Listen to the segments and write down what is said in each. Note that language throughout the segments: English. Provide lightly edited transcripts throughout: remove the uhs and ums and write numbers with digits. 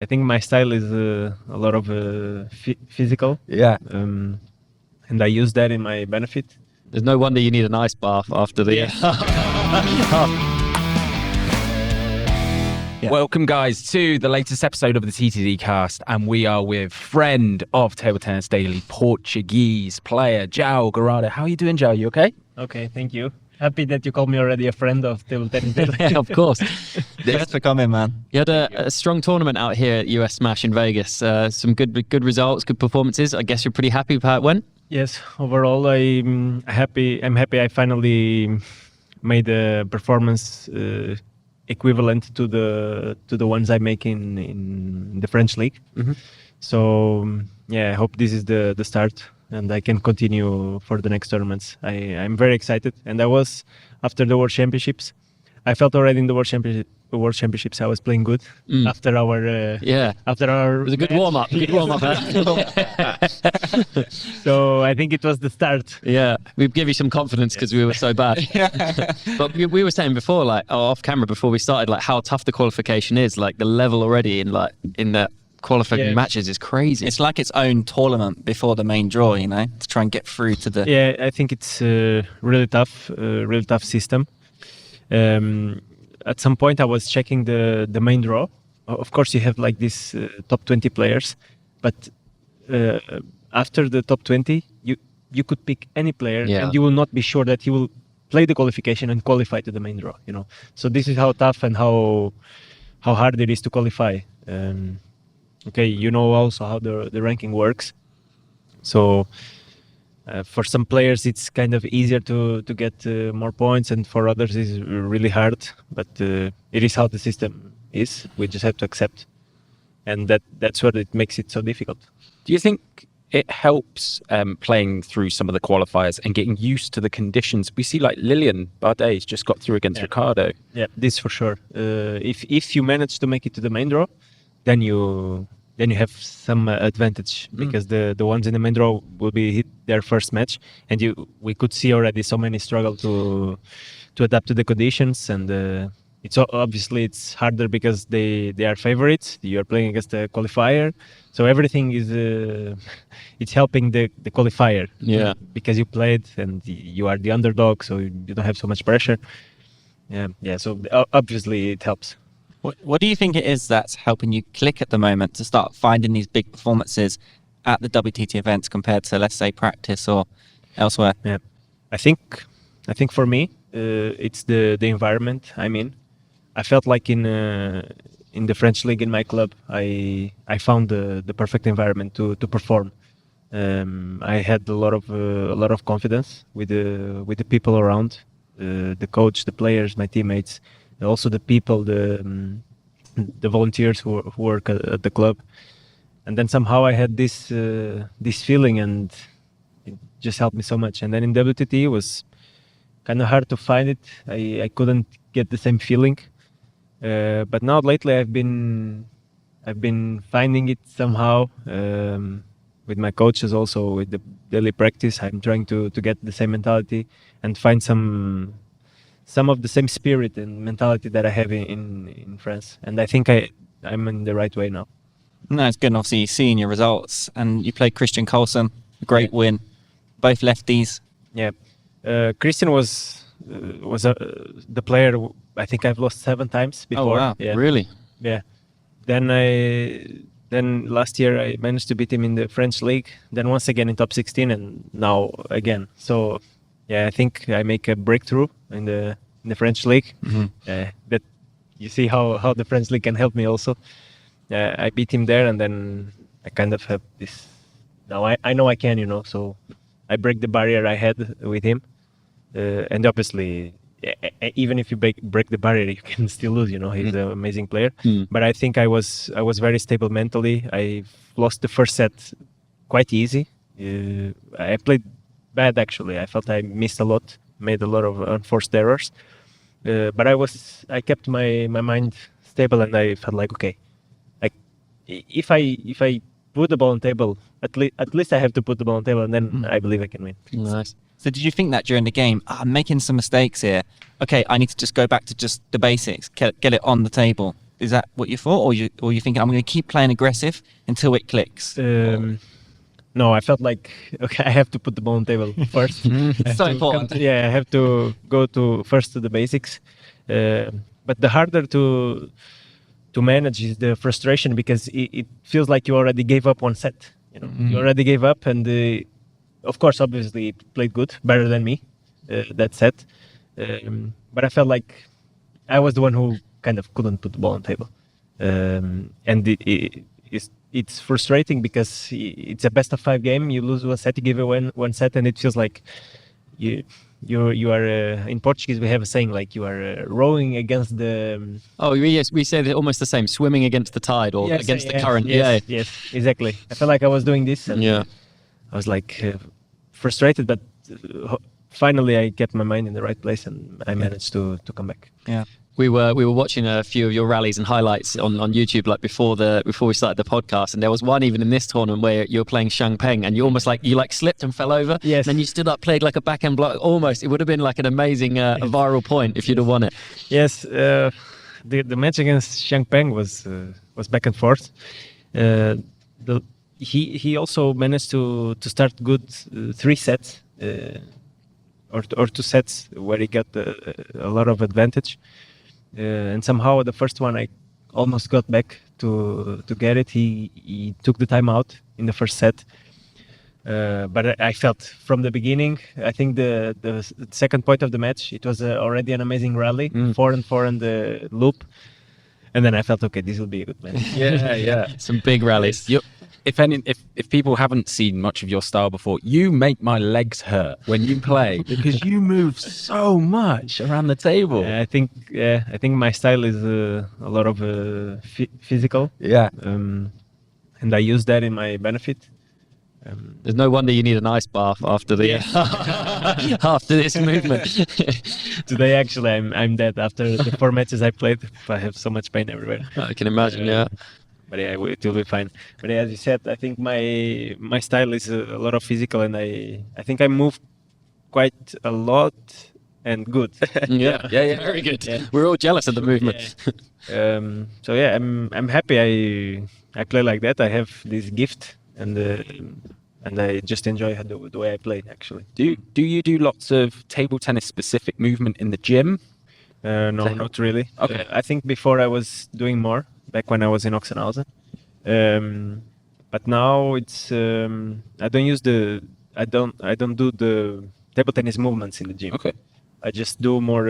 I think my style is a lot of physical. Yeah. And I use that in my benefit. There's no wonder you need an ice bath after the... Yeah. Welcome, guys, to the latest episode of the TTDCast, and we are with friend of Table Tennis Daily, Portuguese player Joao Geraldo. How are you doing, Joao? You okay? Okay, thank you. Happy that you called me already a friend of Table Tennis Daily. Yeah, of course. Thanks for coming, man. You had a strong tournament out here at US Smash in Vegas. Some good results, good performances. I guess you're pretty happy with how it went? Yes, overall I'm happy. I finally made a performance equivalent to the ones I make in the French league. Mm-hmm. So yeah, I hope this is the start and I can continue for the next tournaments. I'm very excited, and I was after the World Championships. I felt already in the World Championships I was playing good after our after our it was a good warm up. Good warm up. So I think it was the start. Yeah, we give you some confidence because we were so bad. But we were saying before, like off camera before we started, like how tough the qualification is. Like the level already in the qualifying matches is crazy. It's like its own tournament before the main draw, you know, to try and get through to the... Yeah, I think it's really tough system. At some point I was checking the main draw. Of course you have like this top 20 players, but after the top 20 you could pick any player and you will not be sure that he will play the qualification and qualify to the main draw, you know. So this is how tough and how hard it is to qualify. Okay, you know also how the ranking works. So for some players it's kind of easier to get more points, and for others it's really hard. But it is how the system is. We just have to accept, and that's what it makes it so difficult. Do you think it helps playing through some of the qualifiers and getting used to the conditions? We see like Lilian Bardet's just got through against Ricardo. Yeah, this for sure. If you manage to make it to the main draw, then you have some advantage, because the ones in the main draw will be hit their first match, and we could see already so many struggle to adapt to the conditions, and it's obviously it's harder because they are favorites. You are playing against a qualifier, so everything is it's helping the qualifier. Yeah, because you played and you are the underdog, so you don't have so much pressure. Yeah. So obviously it helps. What do you think it is that's helping you click at the moment to start finding these big performances at the WTT events compared to, let's say, practice or elsewhere? Yeah, I think for me it's the environment I'm in. I felt like in the French league in my club, I found the perfect environment to perform. I had a lot of confidence with the people around, the coach, the players, my teammates. Also the people, the volunteers who work at the club, and then somehow I had this feeling, and it just helped me so much. And then in WTT it was kind of hard to find it. I couldn't get the same feeling, but now lately I've been finding it somehow with my coaches, also with the daily practice. I'm trying to get the same mentality and find some of the same spirit and mentality that I have in France. And I think I'm in the right way now. No, it's good. And obviously seeing your results, and you played Christian Colson, a great win, both lefties. Yeah, Christian was the player I think I've lost 7 times before. Oh wow, yeah. Really? Yeah. Then last year I managed to beat him in the French league, then once again in top 16, and now again. So yeah, I think I make a breakthrough in the French league. That you see how the French league can help me also. I beat him there, and then I kind of have this. Now I know I can, you know. So I break the barrier I had with him, and obviously, even if you break the barrier, you can still lose. You know, he's an amazing player. But I think I was very stable mentally. I lost the first set quite easy. I played bad actually. I felt I missed a lot, made a lot of unforced errors, but I kept my mind stable, and I felt like, okay, if I put the ball on table, at least I have to put the ball on table, and then I believe I can win. Nice. So did you think that during the game, I'm making some mistakes here, okay, I need to just go back to just the basics, get it on the table? Is that what you thought, or you thinking I'm going to keep playing aggressive until it clicks? No, I felt like okay, I have to put the ball on the table first. It's so important. I have to go first to the basics. But the harder to manage is the frustration, because it feels like you already gave up one set. You know, you already gave up, and of course, obviously, it played good, better than me that set. But I felt like I was the one who kind of couldn't put the ball on the table, and it's frustrating because it's a best of 5 game. You lose one set, you give away one set, and it feels like you are in Portuguese. We have a saying like you are rowing against the. Oh yes, we say that almost the same. Swimming against the tide or against the current. Yes, yes, exactly. I felt like I was doing this, and I was like frustrated, but finally I kept my mind in the right place, and I managed to come back. Yeah. We were watching a few of your rallies and highlights on YouTube like before we started the podcast, and there was one even in this tournament where you were playing Xiangpeng and you almost like slipped and fell over. Yes. And then you stood up, played like a backhand block. Almost, it would have been like an amazing a viral point if you'd have won it. Yes, the match against Xiangpeng was back and forth. He also managed to start good 3 sets or 2 sets where he got a lot of advantage. And somehow the first one I almost got back to get it. He took the time out in the first set, but I felt from the beginning. I think the second point of the match, it was already an amazing rally, 4-4 in the loop, and then I felt okay, this will be a good match. Yeah. Some big rallies. If people haven't seen much of your style before, you make my legs hurt when you play because you move so much around the table. I think my style is a lot of physical. Yeah. And I use that in my benefit. There's no wonder you need an ice bath after the after this movement. Today, actually, I'm dead after the 4 matches I played. I have so much pain everywhere. I can imagine. Yeah. But yeah, it will be fine. But yeah, as you said, I think my style is a lot of physical, and I think I move quite a lot and good. Yeah, very good. Yeah. We're all jealous of the movement. Yeah. So yeah, I'm happy I play like that. I have this gift, and I just enjoy the way I play. Actually, Do you do lots of table tennis specific movement in the gym? No, not really. Okay. I think before I was doing more back when I was in Oxenhausen, but now it's I don't do the table tennis movements in the gym. Okay. I just do more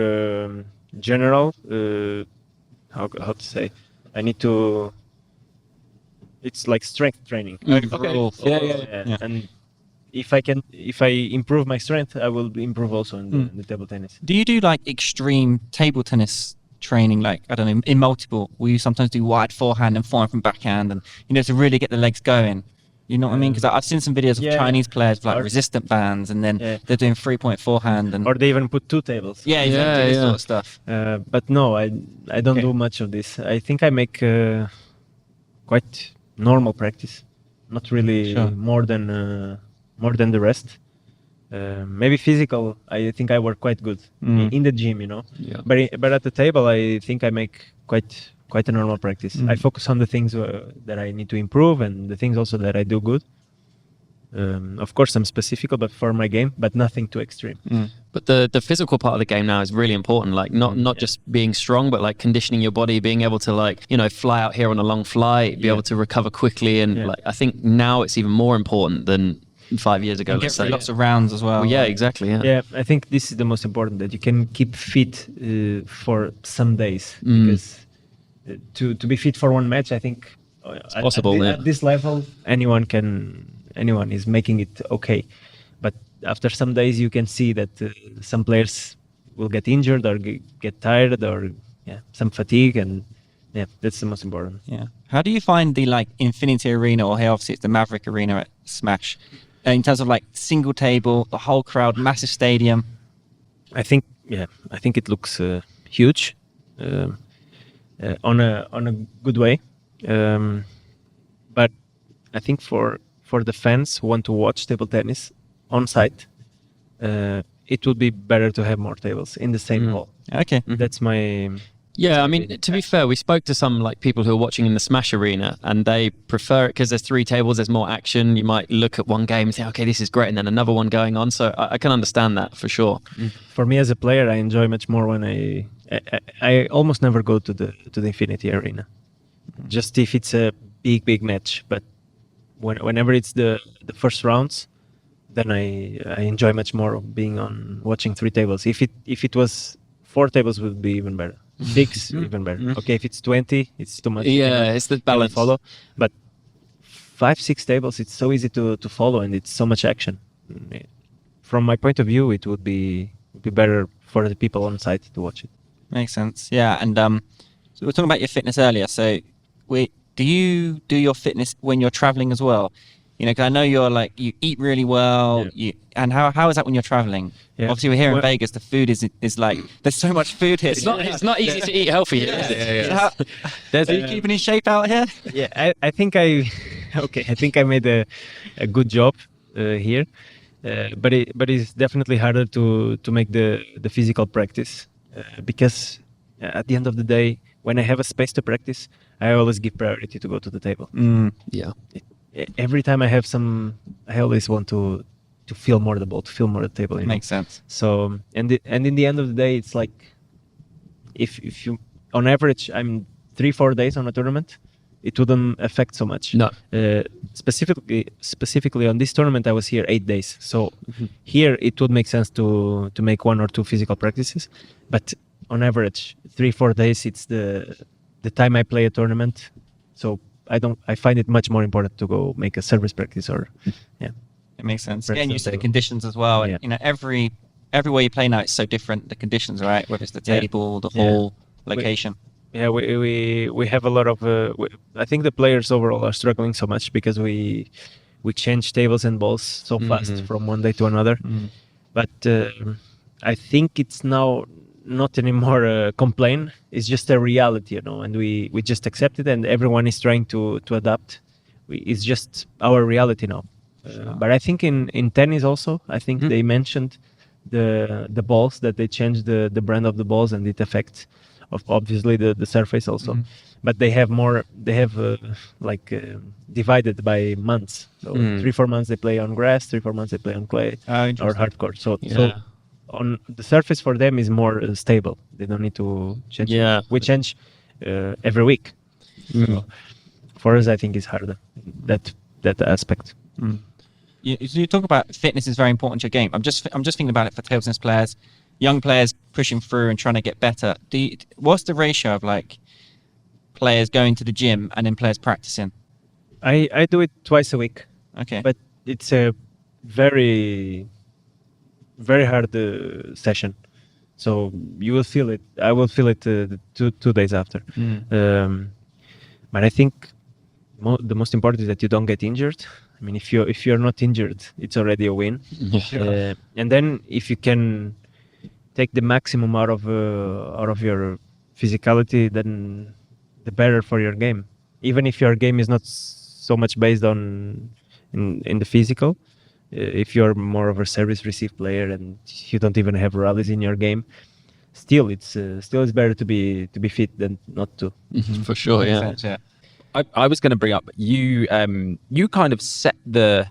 general. How to say? I need to. It's like strength training. Okay. Yeah. And if I improve my strength, I will improve also in the table tennis. Do you do like extreme table tennis training, like, I don't know, in multiple? Will you sometimes do wide forehand and from backhand, and to really get the legs going? You know what I mean? Because I've seen some videos of Chinese players with like resistant bands, and then they're doing 3-point forehand, and or they even put 2 tables. yeah, exactly, this sort of stuff. But no, I don't do much of this. I think I make quite normal practice, not really more than the rest. Maybe physical, I think I work quite good in the gym, Yeah. But at the table, I think I make quite a normal practice. I focus on the things that I need to improve, and the things also that I do good. Of course, I'm specific but for my game, but nothing too extreme. But the physical part of the game now is really important. Like not just being strong, but like conditioning your body, being able to fly out here on a long flight, be able to recover quickly, and like I think now it's even more important than 5 years ago. And Let's get say. lots of rounds as well. Well, yeah, exactly. Yeah. Yeah, I think this is the most important, that you can keep fit for some days, because to be fit for one match, I think it's possible. At this level, anyone is making it okay. But after some days, you can see that some players will get injured or get tired, or some fatigue, and that's the most important. Yeah. How do you find the Infinity Arena, or here obviously it's the Maverick Arena at Smash, in terms of single table, the whole crowd, massive stadium? I think it looks huge, on a good way, but I think for the fans who want to watch table tennis on site, it would be better to have more tables in the same hall. Okay. That's my Yeah, I mean, to be fair, we spoke to some like people who are watching in the Smash arena, and they prefer it because there's 3 tables, there's more action. You might look at one game and think, okay, this is great, and then another one going on. So I can understand that for sure. For me as a player, I enjoy much more when I almost never go to the Infinity Arena, just if it's a big match. But whenever it's the first rounds, then I enjoy much more of being on watching 3 tables. If it was 4 tables, would be even better. 6 even better. Okay, if it's 20, it's too much. Yeah, it's the balance. Follow, but 5-6 tables, it's so easy to follow, and it's so much action. From my point of view, it would be better for the people on site to watch it. Makes sense. Yeah, and so we were talking about your fitness earlier. So, do you do your fitness when you're traveling as well? You know, 'cause I know you're like, you eat really well. Yeah. And how is that when you're traveling? Yeah. Obviously, we're here in Vegas. The food is like, there's so much food here. It's not easy to eat healthy here, is it? Are you keeping in shape out here? Yeah, I think I made a good job here, but it's definitely harder to make the physical practice because at the end of the day, when I have a space to practice, I always give priority to go to the table. Yeah. Every time I have I always want to feel more the ball, to feel more the table. Makes sense. So and in the end of the day, it's like if you on average I'm 3-4 days on a tournament, it wouldn't affect so much. No. Specifically on this tournament, I was here 8 days. So here it would make sense to make 1 or 2 physical practices, but on average 3-4 days, it's the time I play a tournament. So I find it much more important to go make a service practice or It makes sense. Press Getting the used to the table. conditions as well. Yeah. And, you know, everywhere you play now, it's so different. The conditions, right? Whether it's the Yeah. table, the Yeah. hall, location. Yeah, we have a lot of. I think the players overall are struggling so much because we change tables and balls so fast from one day to another. But I think it's now not anymore a complaint. It's just a reality, you know, and we just accept it, and everyone is trying to adapt. It's just our reality now. But I think in tennis also, I think they mentioned the balls, that they changed the brand of the balls, and it affects of obviously the surface also. But they have divided by months. So 3-4 months they play on grass, 3-4 months they play on clay or hardcore. So on the surface for them is more stable. They don't need to change. Yeah. We change every week. So for us, I think it's harder that aspect. You talk about fitness is very important to your game. I'm just thinking about it for table tennis players, young players pushing through and trying to get better. What's the ratio of like players going to the gym and then players practicing? I do it twice a week. Okay. But it's a very, very hard session. So you will feel it. I will feel it 2 days after. But I think the most important is that you don't get injured. I mean, if you're not injured, it's already a win. And then if you can take the maximum out of your physicality, then the better for your game. Even if your game is not so much based on in the physical, if you're more of a service receive player and you don't even have rallies in your game, still it's better to be fit than not to. For sure, yeah. Makes sense, I was going to bring up you kind of set the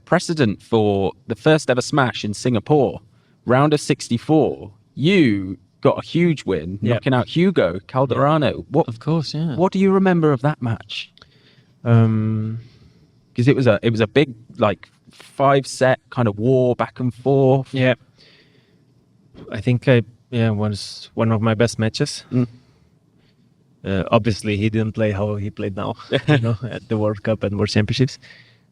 precedent for the first ever smash in Singapore, round of 64. You got a huge win, knocking out Hugo Calderano. Of course, yeah. What do you remember of that match? Because it was a big 5-set kind of war back and forth. Yeah, I think was one of my best matches. Obviously, he didn't play how he played now, at the World Cup and World Championships.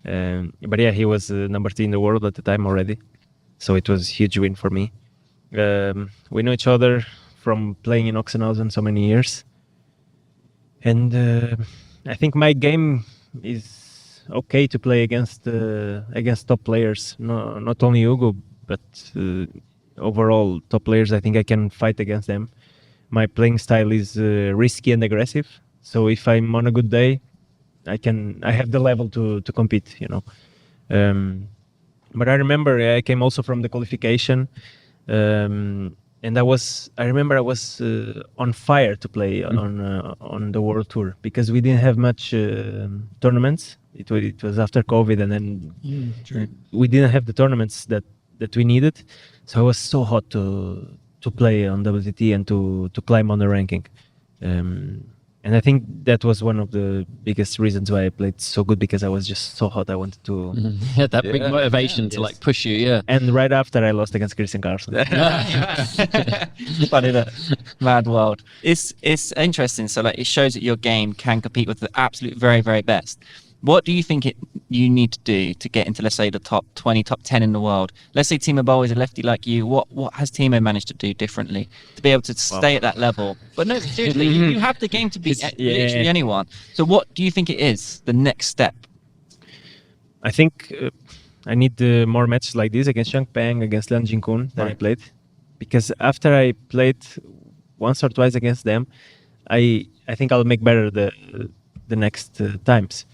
But yeah, he was number 3 in the world at the time already, so it was a huge win for me. We know each other from playing in Oxenhausen so many years, and I think my game is okay to play against top players. No, not only Hugo, but overall top players. I think I can fight against them. My playing style is risky and aggressive. So if I'm on a good day, I have the level to compete, But I remember I came also from the qualification, and and I remember I was on fire to play on the world tour because we didn't have much tournaments. It was after COVID, and then we didn't have the tournaments that we needed. So I was so hot to play on WTT and to climb on the ranking. And I think that was one of the biggest reasons why I played so good, because I was just so hot. I wanted to. Yeah, that big motivation to like push you. Yeah. And right after I lost against Christian Carlsen. Funny that mad world. It's interesting. So like it shows that your game can compete with the absolute very, very best. What do you think you need to do to get into, let's say, the top 20, top 10 in the world? Let's say Timo Boll is a lefty like you. What has Timo managed to do differently to be able to stay at that level? But no, seriously, you have the game to beat literally anyone. So what do you think it is, the next step? I think I need more matches like this against Xiang Peng, against Lian Jinkun that I played. Because after I played once or twice against them, I think I'll make better the next times.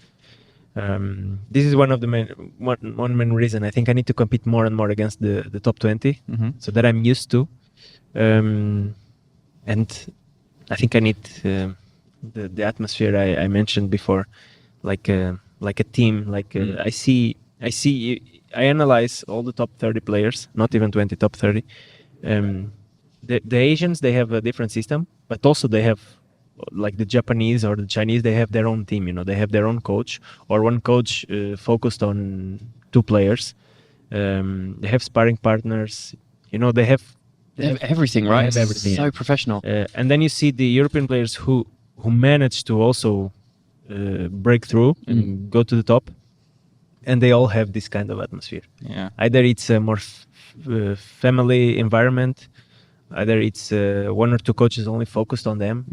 This is one of the main reason. I think I need to compete more and more against the top 20, so that I'm used to, and I think I need the atmosphere I mentioned before, like a team. I analyze all the top 30 players, not even 20, top 30. The Asians, they have a different system, but also they have, like the Japanese or the Chinese, they have their own team. They have their own coach, or one coach focused on 2 players. They have sparring partners. They have everything, right? They have everything. So professional. And then you see the European players who manage to also break through and go to the top, and they all have this kind of atmosphere. Yeah. Either it's a more family environment, either it's 1 or 2 coaches only focused on them.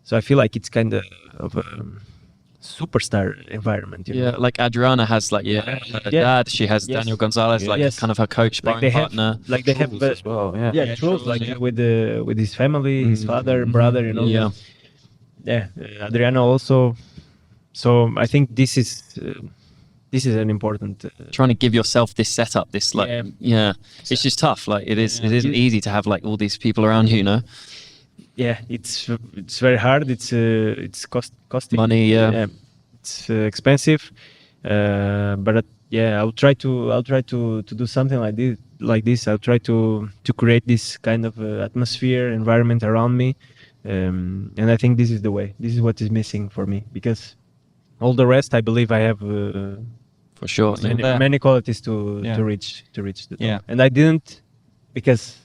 So I feel like it's kind of a superstar environment. Yeah, like Adriana has her dad. She has Daniel Gonzalez, kind of her coach, sparring partner. They have as well. Yeah, truth, with his family, his father, brother. Adriana also. So I think this is an important. Trying to give yourself this setup, this it's just tough. Like it isn't easy to have like all these people around you. Yeah, it's very hard. It's costing money. Yeah, it's expensive. But I'll try to do something like this. I'll try to create this kind of atmosphere, environment around me, and I think this is the way. This is what is missing for me, because all the rest, I believe I have. For sure, many qualities to reach the top. Yeah. And I didn't, because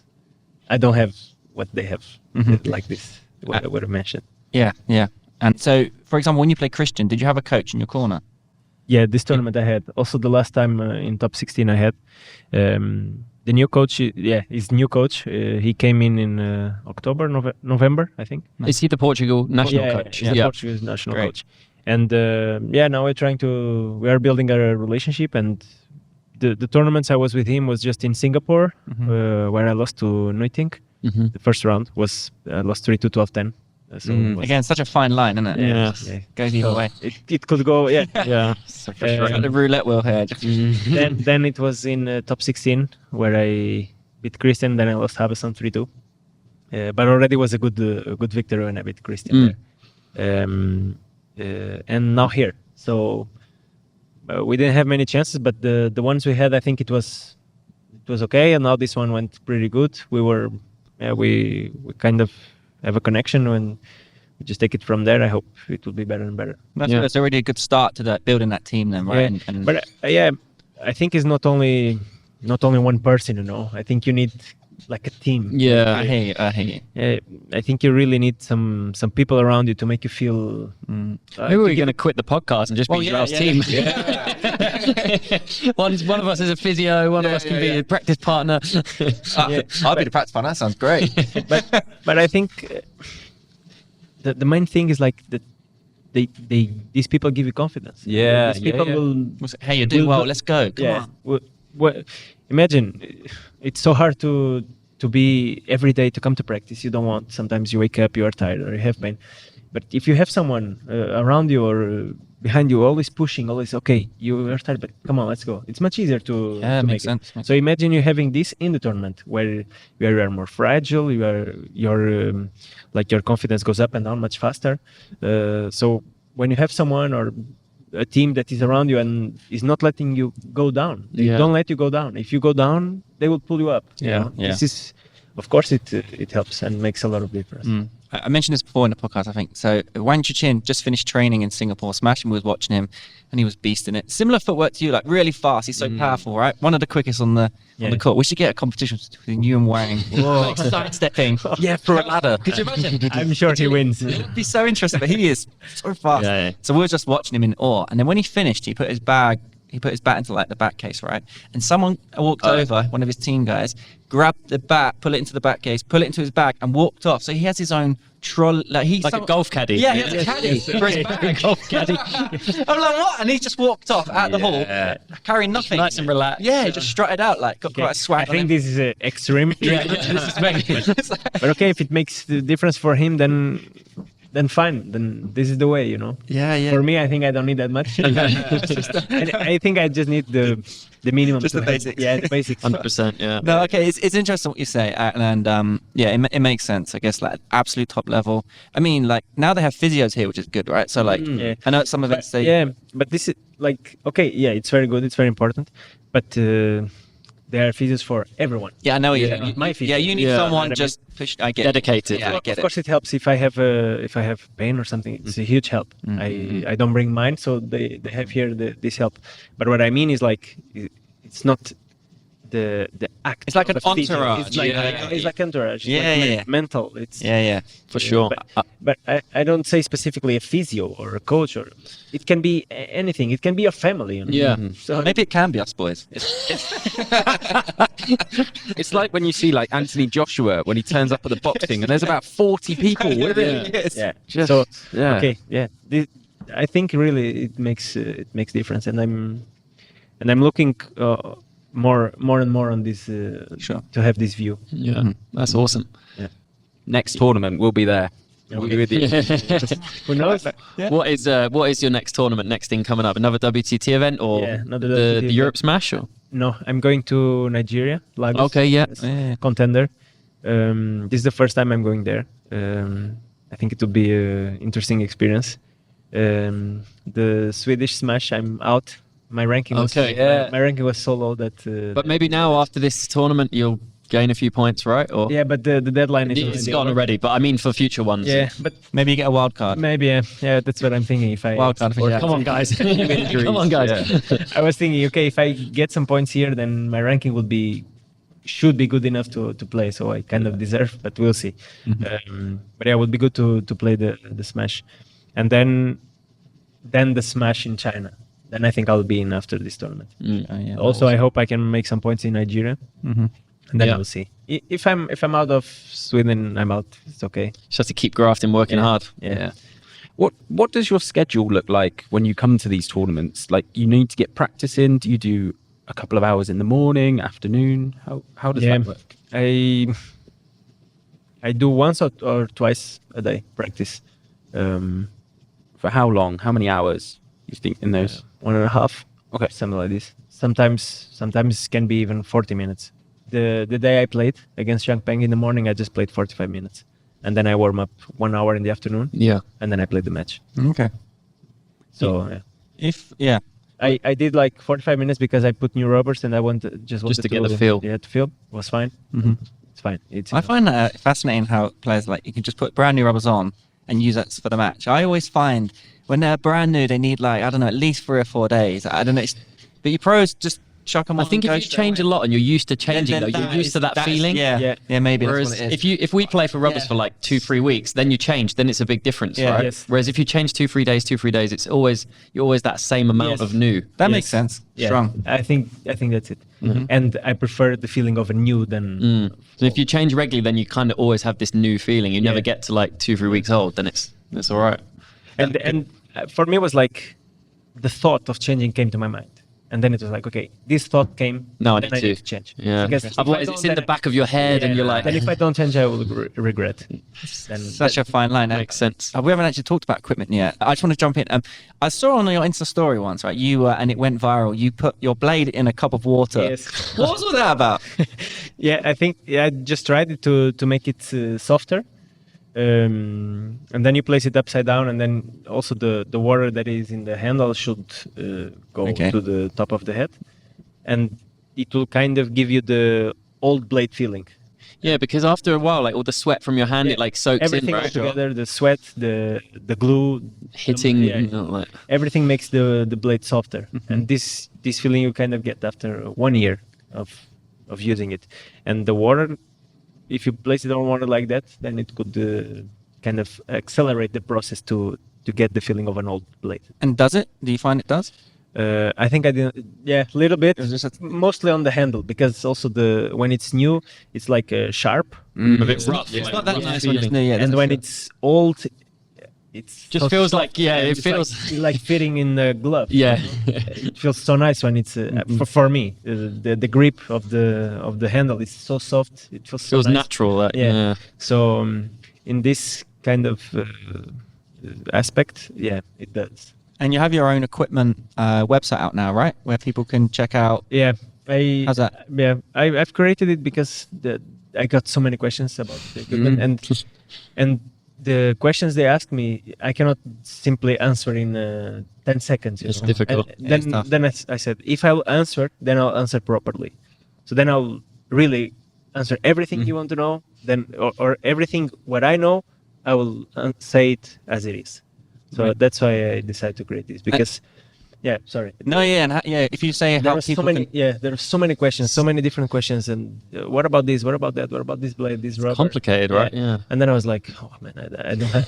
I don't have what they have, like this, what I would have mentioned. Yeah. And so, for example, when you play Christian, did you have a coach in your corner? Yeah, this tournament I had. Also, the last time in top 16 I had. The new coach, his new coach, he came in October, November, I think. Is he the Portugal national coach? Yeah, Portuguese national coach. And now we are building a relationship, and the tournaments I was with him was just in Singapore, where I lost to Nuitink. The first round was lost 3-2, 12-10. So again, such a fine line, isn't it? Yeah. Goes either way. It could go, yeah. So for sure. The roulette wheel here. Then it was in top 16 where I beat Christian. Then I lost Habeson 3-2. But already was a good victory when I beat Christian there. And now here. So we didn't have many chances, but the ones we had, I think it was okay. And now this one went pretty good. We kind of have a connection, and we just take it from there. I hope it will be better and better. That's already a good start to that, building that team then, right? Yeah. But I think it's not only one person. I think you need like a team. Yeah, I hear you. I think you really need some people around you to make you feel. Maybe we're going to quit the podcast and just be Joao's team. one of us is a physio, one of us can be a practice partner. I'll be the practice partner. That sounds great. but I think the main thing is like that. These people give you confidence. Yeah, these people will. Hey, you're doing well. Let's go. Come on. Well, imagine it's so hard to be every day to come to practice. You don't want. Sometimes you wake up, you are tired, or you have pain. But if you have someone around you, or behind you, always pushing, always okay. You are tired, but come on, let's go. It's much easier to Yeah, to makes make it. sense. So imagine you having this in the tournament where you are more fragile. Your confidence goes up and down much faster. So when you have someone or a team that is around you and is not letting you go down, they Yeah. don't let you go down. If you go down, they will pull you up. you Yeah. know? Yeah. This is, of course, it helps and makes a lot of difference. I mentioned this before in the podcast, I think. So Wang Chuqin just finished training in Singapore Smash, and we was watching him, and he was beasting it. Similar footwork to you, like really fast. He's so powerful, right? One of the quickest on the court. We should get a competition between you and Wang. Like sidestepping. Yeah, for a ladder. Could you imagine? I'm sure he wins. It'd be so interesting, but he is so fast. Yeah. So we were just watching him in awe, and then when he finished, he put his bat into like the back case, right? And someone walked over, one of his team guys, grabbed the bat, pull it into the back case, pull it into his bag, and walked off. So he has his own trolley, Like a golf caddy. Yeah, he has a caddy for his bag. Golf caddy. I'm like, what? And he just walked off out the hall, carrying nothing. Nice and relaxed. Yeah, he just strutted out, like got quite a swag. I think this is extreme. But okay, if it makes the difference for him, then fine. Then this is the way, Yeah. For me, I think I don't need that much. And I think I just need the minimum. Just to the have- basics. Yeah, the basics. 100%. Yeah. No, okay, it's interesting what you say, and it makes sense. I guess like absolute top level. I mean, like now they have physios here, which is good, right? So like, Yeah. I know at some events they but this is like okay, yeah, it's very good, it's very important, but there are physios for everyone. Yeah, I know what you Yeah. mean. My physio. Yeah, you need Yeah. someone just push. I get it. Dedicated. Yeah, I get Of it. course, it helps if I have pain or something. It's a huge help. I don't bring mine, so they have here this help. But what I mean is like it's not the act. It's like of an a physio. entourage. It's like Yeah. it's like entourage. It's Yeah, like yeah. mental. It's Yeah, For sure. But I don't say specifically a physio or a coach, or it can be anything. It can be your family. Yeah. So maybe it can be us boys. It's like when you see like Anthony Joshua when he turns up at the boxing and there's about 40 people with him. yeah. Just- So yeah. okay, yeah. I think really it makes difference, and I'm looking more and more on this Sure. to have this view. Yeah. That's awesome. Next tournament, we'll be there. We'll be with you. Who knows? What is your next tournament? Next thing coming up? Another WTT event or Yeah, another the WTT event. Europe Smash? Or? No, I'm going to Nigeria, Lagos. Okay, yeah. as Yeah. contender. This is the first time I'm going there. I think it will be an interesting experience. The Swedish Smash, I'm out. My ranking was Okay, yeah. my ranking was so low that. But maybe now after this tournament you'll gain a few points, right? Or yeah, but the deadline is. it's already gone over. already. But I mean for future ones. Yeah, but Maybe you get a wild card. maybe yeah, that's what I'm thinking. If I Wild card for or- Come on, guys. Come on, guys. I was thinking, okay, if I get some points here, then my ranking should be good enough to play. So I kind of deserve, but we'll see. But yeah, it would be good to play the Smash, and then the Smash in China. Then I think I'll be in after this tournament. Yeah. Also, I hope I can make some points in Nigeria, and then Yeah. we'll see. If I'm out of Sweden, I'm out. It's okay. Just have to keep grafting, working Yeah. hard. Yeah. What does your schedule look like when you come to these tournaments? Like you need to get practice in. Do you do a couple of hours in the morning, afternoon? How does that work? I do once or twice a day practice. For how long? How many hours you think in those? 1.5. Okay. Something like this. Sometimes can be even 40 minutes. The day I played against Zhang Peng in the morning, I just played 45 minutes, and then I warm up 1 hour in the afternoon, Yeah. and then I played the match. Okay. So I did like 45 minutes because I put new rubbers and I wanted to get the feel. Yeah, to feel. It was fine. It's fine. It's I find that fascinating how players like you can just put brand new rubbers on and use that for the match. I always find when they're brand new, they need like I don't know at least 3 or 4 days. I don't know, but you pros just chuck them I on. think and if go you straight change a away. lot and you're used to changing, Then though, you're used to that is- feeling. Yeah, maybe Whereas that's what it is. if we play for rubbers Yeah. for like 2-3 weeks, then you change, then it's a big difference, Yeah. right? Yes. Whereas if you change 2-3 days, you're always that same amount Yes. of new. That Yes. makes sense. yeah, Strong. I think that's it. And I prefer the feeling of a new than. So if you change regularly, then you kind of always have this new feeling. You never Yeah. get to like 2-3 weeks old, then it's all right. And for me, it was like the thought of changing came to my mind. And then it was like, okay, this thought came. No, I then need I need to. to change. Yeah. Because if I Otherwise, don't, it's in then the back of your head, and you're like, and if I don't change, I will regret. Then Such a fine line. makes sense. We haven't actually talked about equipment yet. I just want to jump in. I saw on your Insta story once, right? You and it went viral. You put your blade in a cup of water. Yes. What was all that about? Yeah, I think I just tried it to make it softer. And then you place it upside down, and then also the water that is in the handle should go Okay. to the top of the head, and it will kind of give you the old blade feeling. Yeah, because after a while, like all the sweat from your hand, Yeah. it like soaks Everything in, all right? together, the sweat, the glue, Hitting, yeah, you know, like everything makes the blade softer. Mm-hmm. And this feeling you kind of get after 1 year of using it. And the water, if you place it on water like that, then it could kind of accelerate the process to get the feeling of an old blade. And does it? Do you find it does? I think I didn't. Yeah, a little bit. It's just Mostly on the handle, because also when it's new, it's like sharp. a bit rough. It's not that rough nice when it's feeling. new. Yeah, And doesn't when feel- it's old, it's Just so feels soft, like, yeah, and it it's feels- like fitting in the glove. Yeah. It feels so nice when it's for me. The grip of the handle is so soft. It feels so Feels nice. natural. Like, Yeah. yeah. So in this kind of aspect, yeah, it does. And you have your own equipment website out now, right? Where people can check out. Yeah, How's that? Yeah, I've created it because I got so many questions about the equipment, and the questions they ask me, I cannot simply answer in 10 seconds. It's know. difficult. And Yeah, it's then tough. then I said, if I'll answer, then I'll answer properly. So then I'll really answer everything you want to know. Then or everything what I know, I will say it as it is. So Right. that's why I decided to create this because. Yeah, sorry. No, yeah, and if you say There how are so people many. can, Yeah, there are so many questions, so many different questions, and what about this? What about that? What about this blade? This rubber? Complicated, right? Yeah. And then I was like, oh man,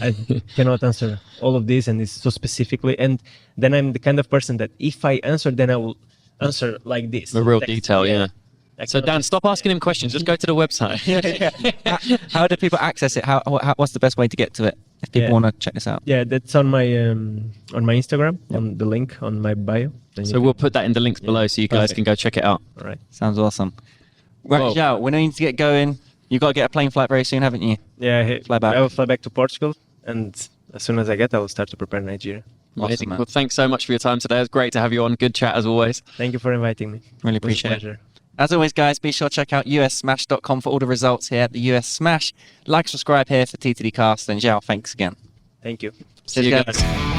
I cannot answer all of this, and it's so specifically. And then I'm the kind of person that if I answer, then I will answer like this. The real Text. detail, yeah. I So cannot Dan, just- stop asking him questions. Just go to the website. how do people access it? What's the best way to get to it if people Yeah. want to check this out? Yeah, that's on my Instagram, on the link on my bio. Then So you we'll put that in the links below so you guys Perfect. can go check it out. can- all right. Sounds awesome. Right, Well- Joao, we need to get going. You got to get a plane flight very soon, haven't you? Yeah, Fly back. I will fly back to Portugal, and as soon as I get, I will start to prepare Nigeria. Amazing. man. Well, thanks so much for your time today. It was great to have you on. Good chat as always. Thank you for inviting me. Really It was a appreciate it. pleasure. As always, guys, be sure to check out ussmash.com for all the results here at the US Smash. Like, subscribe here for TTDcast, and Joao, thanks again. Thank you. See you Cheers, guys.